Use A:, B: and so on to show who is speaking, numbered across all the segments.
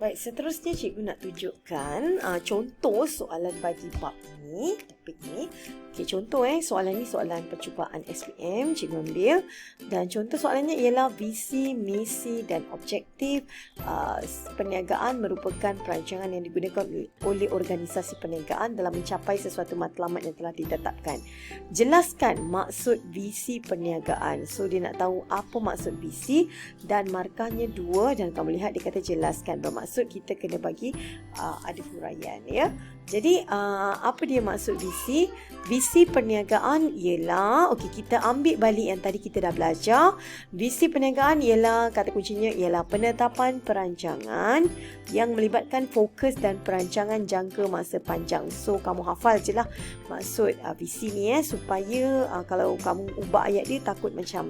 A: Baik, seterusnya cikgu nak tunjukkan contoh soalan bagi bab ni, topik ni. Okey, contoh soalan ni soalan percubaan SPM cikgu ambil, dan contoh soalannya ialah visi, misi dan objektif perniagaan merupakan perancangan yang digunakan oleh organisasi perniagaan dalam mencapai sesuatu matlamat yang telah ditetapkan. Jelaskan maksud visi perniagaan. So dia nak tahu apa maksud visi, dan markahnya 2, dan kamu lihat dia kata jelaskan. Bermaksud kita kena bagi ada huraian ya. Jadi apa dia maksud visi? Visi perniagaan ialah, okey, kita ambil balik yang tadi kita dah belajar. Visi perniagaan ialah, kata kuncinya ialah penetapan perancangan yang melibatkan fokus dan perancangan jangka masa panjang. So kamu hafal je lah maksud visi ni supaya kalau kamu ubah ayat dia takut macam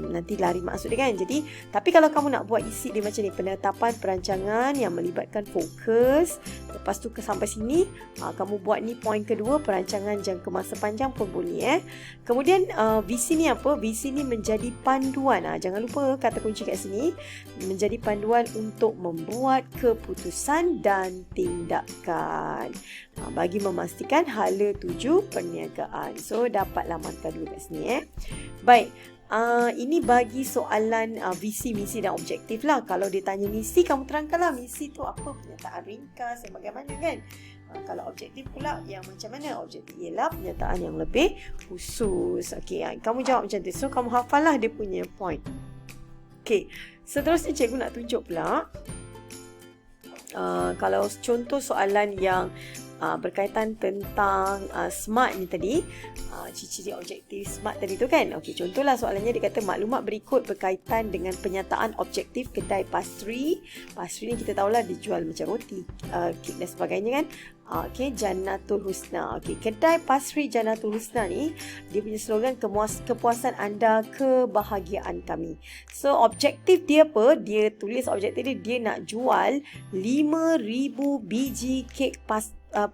A: nanti lari maksud dia kan. Jadi tapi kalau kamu nak buat isi dia macam ni, penetapan perancangan yang melibatkan fokus, lepas tu sampai sini kamu buat ni poin kedua, perancangan jangka masa panjang pun boleh Kemudian visi ni apa? Visi ni menjadi panduan. Jangan lupa kata kunci kat sini, menjadi panduan untuk membuat keputusan dan tindakan bagi memastikan hala tuju perniagaan. So dapatlah markah 2 kat sini Baik. Ini bagi soalan visi, misi dan objektif lah. Kalau dia tanya misi, kamu terangkanlah misi tu apa, pernyataan ringkas yang bagaimana kan. Kalau objektif pula yang macam mana? Objektif ialah pernyataan yang lebih khusus. Okey, kamu jawab macam tu. So kamu hafal lah dia punya point. Okey, seterusnya cikgu nak tunjuk pula kalau contoh soalan yang berkaitan tentang SMART ni tadi, ciri-ciri objektif SMART tadi tu kan. Okey, contohlah soalannya dia kata maklumat berikut berkaitan dengan penyataan objektif kedai pastri. Pastri ni kita tahulah dijual macam roti, kek dan sebagainya kan. Okey, Jannatul Husna. Okey, kedai pastri Jannatul Husna ni dia punya slogan kepuasan anda, kebahagiaan kami. So objektif dia apa? Dia tulis objektif dia nak jual 5,000 biji kek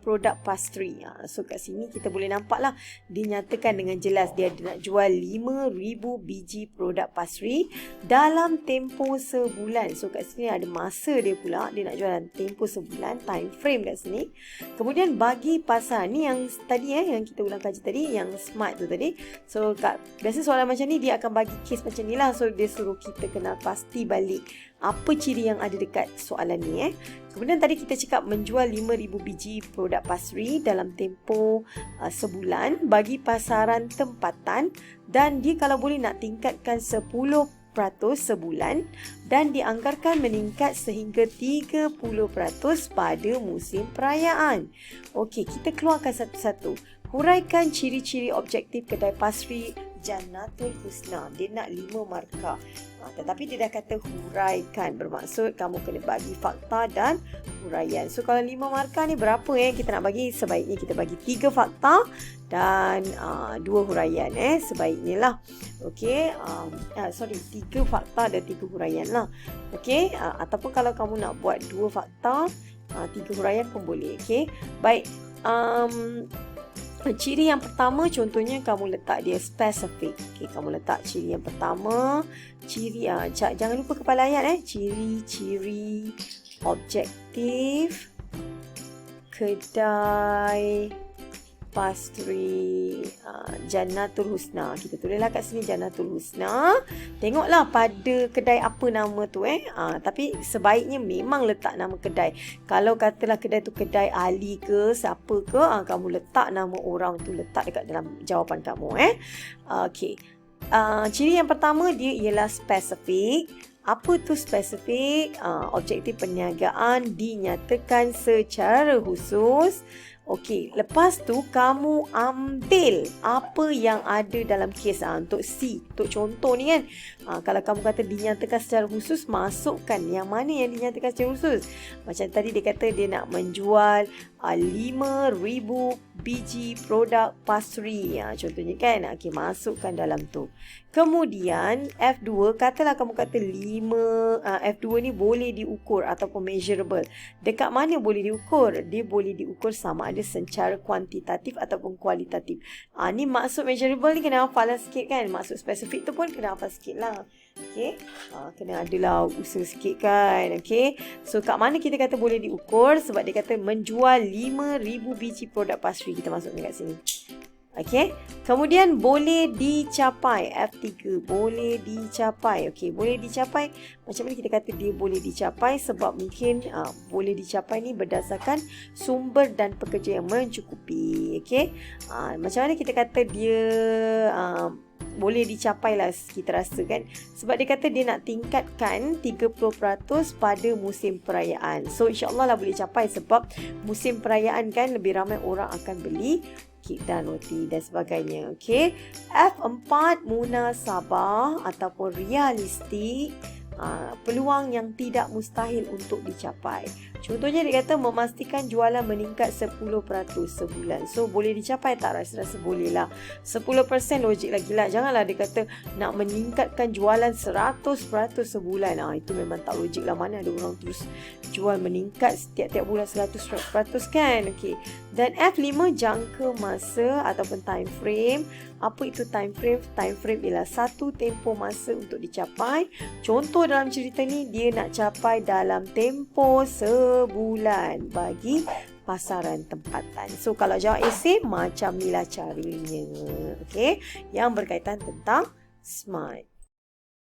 A: produk pastry. So kat sini kita boleh nampak lah dia nyatakan dengan jelas dia nak jual 5,000 biji produk pastry dalam tempoh sebulan. So kat sini ada masa dia pula, dia nak jual dalam tempoh sebulan, time frame kat sini. Kemudian bagi pasar ni yang tadi yang kita ulang kaji tadi, yang SMART tu tadi. So biasa soalan macam ni dia akan bagi case macam ni lah. So dia suruh kita kenal pasti balik apa ciri yang ada dekat soalan ni Kemudian tadi kita cakap menjual 5,000 biji produk pastry dalam tempoh sebulan bagi pasaran tempatan, dan dia kalau boleh nak tingkatkan 10% sebulan dan dianggarkan meningkat sehingga 30% pada musim perayaan. Okey, kita keluarkan satu-satu. Huraikan ciri-ciri objektif kedai pastri Jannatul Husna. Dia nak 5 markah. Tetapi dia dah kata huraikan, bermaksud kamu kena bagi fakta dan huraian. So kalau 5 markah ni berapa kita nak bagi? Sebaiknya kita bagi 3 fakta dan 2 huraian sebaiknya lah. Okey, 3 fakta dan 3 huraian lah. Okey, ataupun kalau kamu nak buat 2 fakta 3 huraian pun boleh. Okey, baik. Ciri yang pertama contohnya kamu letak dia spesifik. Okey, kamu letak ciri yang pertama, ciri jangan lupa kepala ayat ciri-ciri objektif kedai pastri Jannatul Husna. Kita tulislah kat sini Jannatul Husna. Tengoklah pada kedai apa nama tu tapi sebaiknya memang letak nama kedai. Kalau katalah kedai tu kedai Ali ke siapa ke, kamu letak nama orang tu, letak dekat dalam jawapan kamu Okey. Ciri yang pertama dia ialah spesifik. Apa tu spesifik? Objektif perniagaan dinyatakan secara khusus. Okey, lepas tu kamu ambil apa yang ada dalam kes untuk C, untuk contoh ni kan. Kalau kamu kata dinyatakan secara khusus, masukkan yang mana yang dinyatakan secara khusus. Macam tadi dia kata dia nak menjual 5,000 biji produk pastry. Contohnya kan. Okey, masukkan dalam tu. Kemudian F2, katalah kamu kata 5, F2 ni boleh diukur ataupun measurable. Dekat mana boleh diukur? Dia boleh diukur sama ada secara kuantitatif ataupun kualitatif. Ni maksud measurable ni kena hafal sikit kan. Maksud spesifik tu pun kena hafal sikit lah. Okey, kena adalah usaha sikit kan. Okey, so kat mana kita kata boleh diukur? Sebab dia kata menjual 5,000 biji produk pastry. Kita masukkan kat sini. Okey, kemudian boleh dicapai. F3, boleh dicapai. Okey, boleh dicapai. Macam mana kita kata dia boleh dicapai? Sebab mungkin boleh dicapai ni berdasarkan sumber dan pekerja yang mencukupi. Okey, macam mana kita kata dia boleh dicapai lah, kita rasa kan. Sebab dia kata dia nak tingkatkan 30% pada musim perayaan. So insyaAllah lah boleh capai sebab musim perayaan kan lebih ramai orang akan beli kek dan roti dan sebagainya. Okey. F4, munasabah ataupun realistik. Peluang yang tidak mustahil untuk dicapai. Contohnya dia kata memastikan jualan meningkat 10% sebulan. So boleh dicapai tak? Rasa-rasa boleh lah. 10% logik lagi lah. Janganlah dia kata nak meningkatkan jualan 100% sebulan. Itu memang tak logik lah. Mana ada orang terus jual meningkat setiap-tiap bulan 100% kan. Okay. Dan F5, jangka masa ataupun time frame. Apa itu time frame? Time frame ialah satu tempoh masa untuk dicapai. Contoh dalam cerita ni, dia nak capai dalam tempoh sebulan bagi pasaran tempatan. So kalau jawab esei, macam ni lah caranya. Okay? Yang berkaitan tentang SMART.